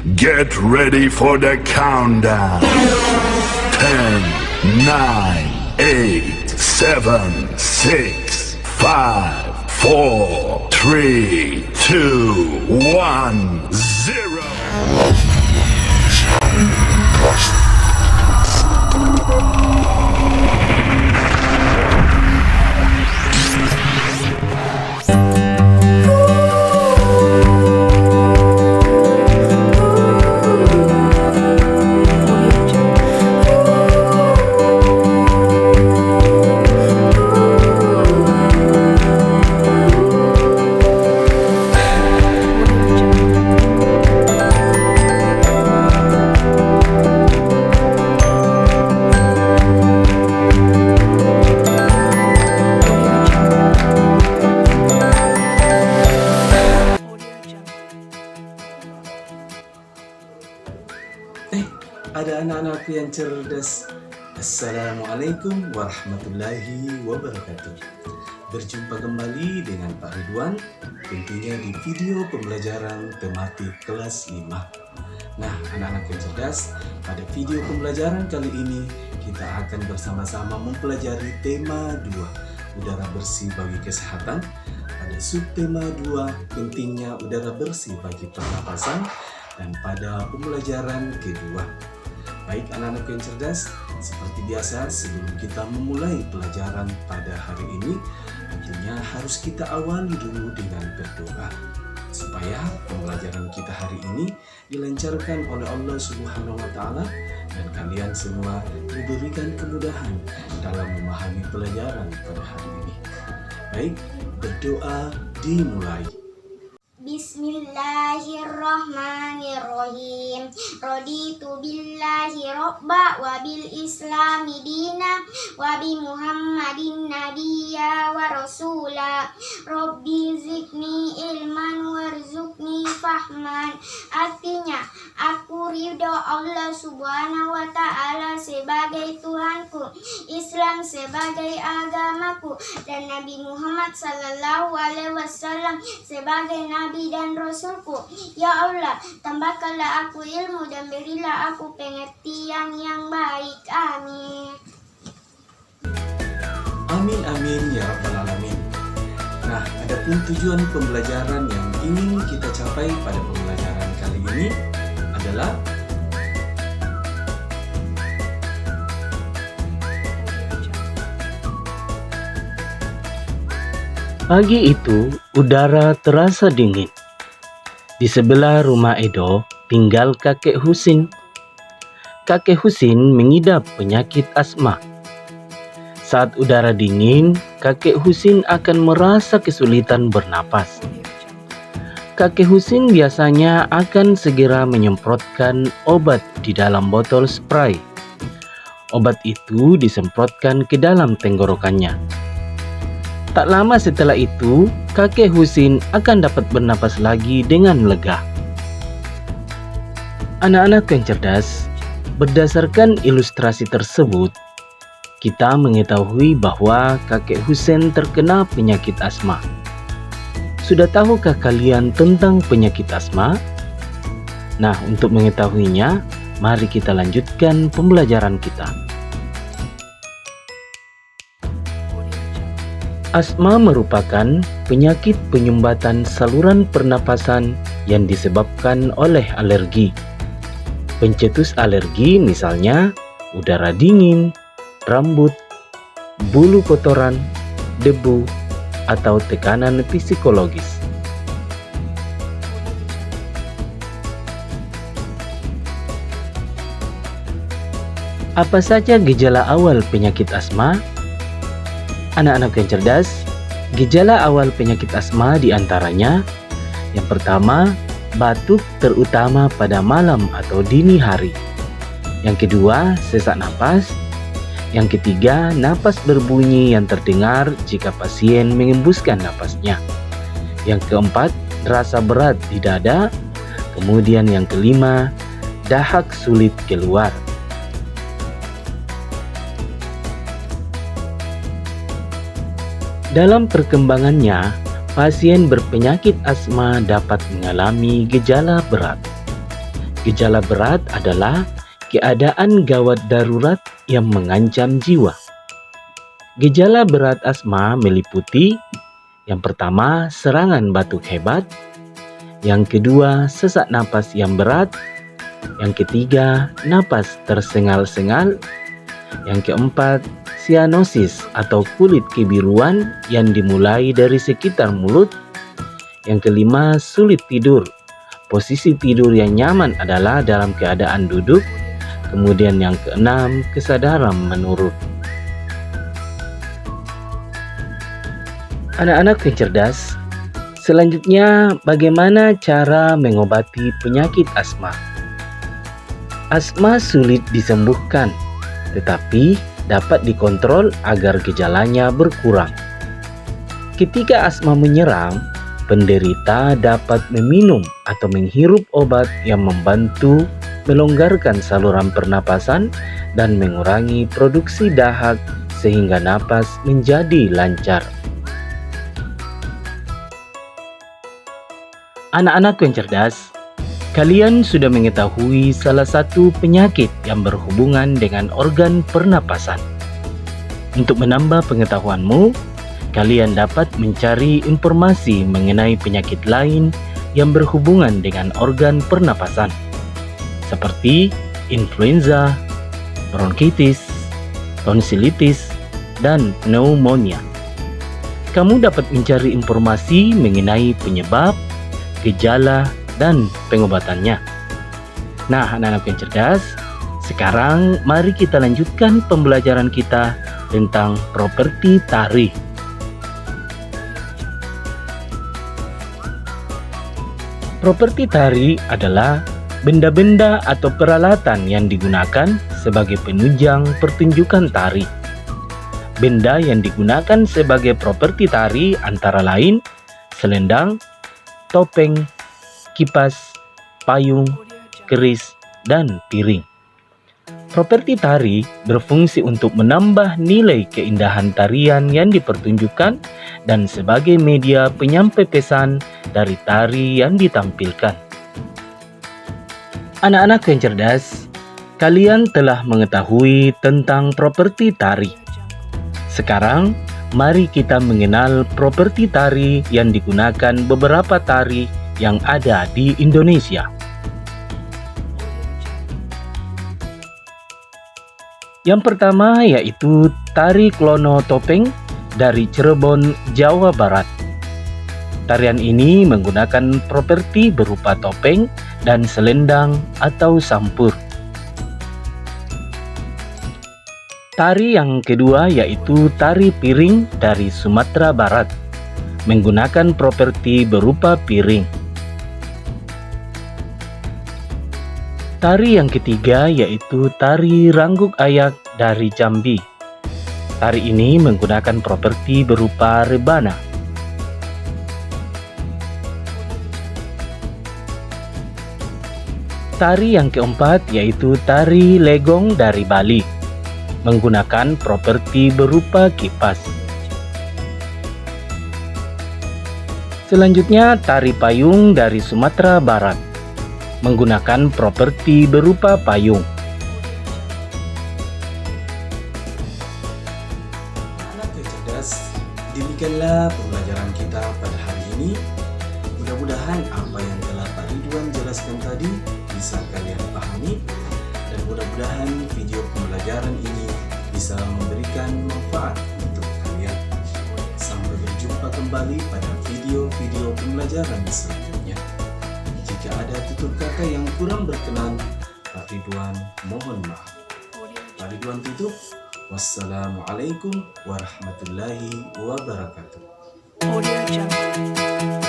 Get ready for the countdown. 10, 9, 8, 7, 6, 5, 4, 3, 2, 1, 0. Ada anak-anakku yang cerdas. Assalamualaikum warahmatullahi wabarakatuh. Berjumpa kembali dengan Pak Ridwan, tentunya di video pembelajaran tematik kelas 5. Nah, anak-anak yang cerdas, pada video pembelajaran kali ini kita akan bersama-sama mempelajari tema 2, udara bersih bagi kesehatan. Pada subtema 2, pentingnya udara bersih bagi pernapasan, dan pada pembelajaran kedua. Baik anak-anak yang cerdas, seperti biasa sebelum kita memulai pelajaran pada hari ini, tentunya harus kita awali dulu dengan berdoa supaya pembelajaran kita hari ini dilancarkan oleh Allah Subhanahu wa Ta'ala dan kalian semua diberikan kemudahan dalam memahami pelajaran pada hari ini. Baik, berdoa dimulai. Bismillahirrahmanirrahim. Raditu billahi robba wa bil islami dina wa bi muhammadin nabiyya wa rasula. Rabbi zidni ilman warzuqni fahman. Artinya, aku ridho Allah Subhanahu wa Ta'ala sebagai Tuhanku, Islam sebagai agamaku, dan Nabi Muhammad sallallahu alaihi wasallam sebagai Nabi dan Rasulku. Ya Allah, tambahkanlah aku ilmu dan berilah aku pengertian yang baik. Amin. Amin amin ya rabbal alamin. Nah, adapun tujuan pembelajaran yang ingin kita capai pada pembelajaran kali ini adalah pagi itu, udara terasa dingin. Di sebelah rumah Edo tinggal kakek Husin. Kakek Husin mengidap penyakit asma. Saat udara dingin, kakek Husin akan merasa kesulitan bernapas. Kakek Husin biasanya akan segera menyemprotkan obat di dalam botol spray. Obat itu disemprotkan ke dalam tenggorokannya. Tak lama setelah itu, kakek Husin akan dapat bernapas lagi dengan lega. Anak-anak yang cerdas, berdasarkan ilustrasi tersebut, kita mengetahui bahwa kakek Husin terkena penyakit asma. Sudah tahukah kalian tentang penyakit asma? Nah, untuk mengetahuinya, mari kita lanjutkan pembelajaran kita. Asma merupakan penyakit penyumbatan saluran pernapasan yang disebabkan oleh alergi. Pencetus alergi misalnya udara dingin, rambut, bulu kotoran, debu, atau tekanan psikologis. Apa saja gejala awal penyakit asma? Anak-anak yang cerdas, gejala awal penyakit asma diantaranya: yang pertama, batuk terutama pada malam atau dini hari. Yang kedua, sesak napas. Yang ketiga, napas berbunyi yang terdengar jika pasien mengembuskan napasnya. Yang keempat, rasa berat di dada. Kemudian yang kelima, dahak sulit keluar. Dalam perkembangannya, pasien berpenyakit asma dapat mengalami gejala berat. Gejala berat adalah keadaan gawat darurat yang mengancam jiwa. Gejala berat asma meliputi yang pertama, serangan batuk hebat. Yang kedua, sesak napas yang berat. Yang ketiga, napas tersengal-sengal. Yang keempat, sianosis atau kulit kebiruan yang dimulai dari sekitar mulut. Yang kelima, sulit tidur. Posisi tidur yang nyaman adalah dalam keadaan duduk. Kemudian yang keenam, kesadaran menurun. Anak-anak yang cerdas, selanjutnya bagaimana cara mengobati penyakit asma? Asma sulit disembuhkan, tetapi dapat dikontrol agar gejalanya berkurang. Ketika asma menyerang, penderita dapat meminum atau menghirup obat yang membantu melonggarkan saluran pernapasan dan mengurangi produksi dahak sehingga napas menjadi lancar. Anak-anak yang cerdas, kalian sudah mengetahui salah satu penyakit yang berhubungan dengan organ pernapasan. Untuk menambah pengetahuanmu, kalian dapat mencari informasi mengenai penyakit lain yang berhubungan dengan organ pernapasan, seperti influenza, bronkitis, tonsilitis, dan pneumonia. Kamu dapat mencari informasi mengenai penyebab, gejala, dan pengobatannya. Nah, anak-anak yang cerdas, sekarang mari kita lanjutkan pembelajaran kita tentang properti tari. Properti tari adalah benda-benda atau peralatan yang digunakan sebagai penunjang pertunjukan tari. Benda yang digunakan sebagai properti tari antara lain selendang, topeng, kipas, payung, keris, dan piring. Properti tari berfungsi untuk menambah nilai keindahan tarian yang dipertunjukkan dan sebagai media penyampai pesan dari tari yang ditampilkan. Anak-anak yang cerdas, kalian telah mengetahui tentang properti tari. Sekarang, mari kita mengenal properti tari yang digunakan beberapa tari yang ada di Indonesia. Yang pertama yaitu tari Klono Topeng dari Cirebon, Jawa Barat. Tarian ini menggunakan properti berupa topeng dan selendang atau sampur. Tari yang kedua yaitu tari piring dari Sumatera Barat, menggunakan properti berupa piring. Tari yang ketiga yaitu tari Rangguk Ayak dari Jambi. Tari ini menggunakan properti berupa rebana. Tari yang keempat yaitu tari Legong dari Bali, menggunakan properti berupa kipas. Selanjutnya tari payung dari Sumatera Barat, menggunakan properti berupa payung. Anak yang cerdas, demikianlah pembelajaran kita pada hari ini. Mudah-mudahan apa yang telah Pak Ridwan jelaskan tadi bisa kalian pahami, dan mudah-mudahan video pembelajaran ini bisa memberikan manfaat untuk kalian. Sampai berjumpa kembali pada video-video pembelajaran selanjutnya. Jika ada tutur kata yang kurang berkenan, Pak Ridwan mohon maaf. Pak Ridwan tutup. Wassalamualaikum warahmatullahi wabarakatuh. Audio Jungle.